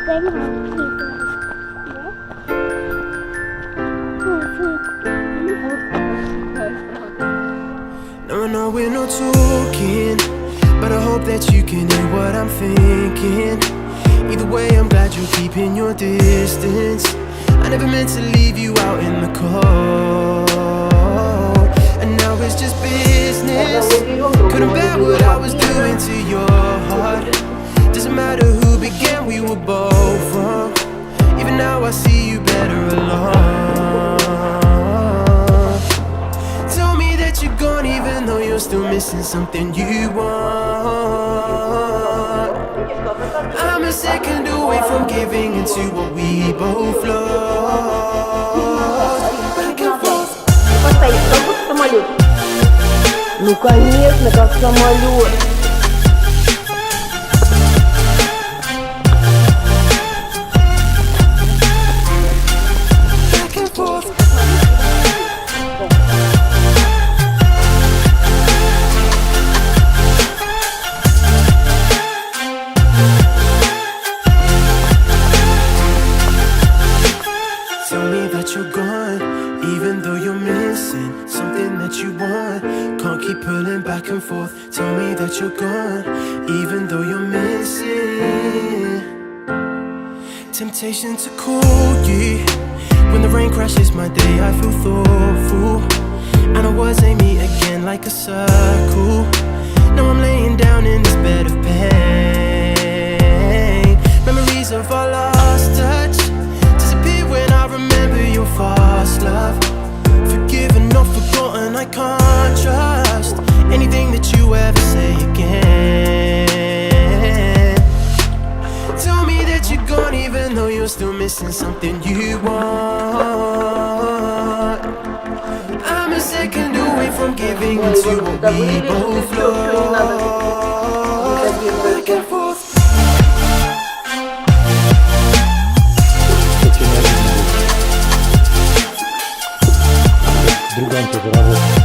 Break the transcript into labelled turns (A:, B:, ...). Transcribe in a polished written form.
A: No, no, we're not talking, but I hope that you can hear what I'm thinking. Either way, I'm glad you're keeping your distance. I never meant to leave you out in the cold, and now it's just business. Couldn't bear what I was doing to your heart. Doesn't matter who began, we were both wrong. Even now I see you better alone. Tell me that you're gone even though you're still missing something you want. I'm a second away from giving into what we both lost. Back and forth.
B: Поставить как самолет. Ну конечно, как самолет.
A: Back and forth. Tell me that you're gone, even though you're missing something that you want. Can't keep pulling back and forth. Tell me that you're gone, even though you're missing. Temptation to call you when the rain crashes my day. I feel thoughtful, and our words they meet again like a circle. Now I'm laying down in this bed of pain. Memories of our last touch disappear when I remember your fast love. Forgiven, not forgotten, I can't trust anything that you ever say again. Tell me that you're gone even though you're still missing something you want. I'm a second away from giving into what we both lost. Back and forth.
C: Друган тоже работает.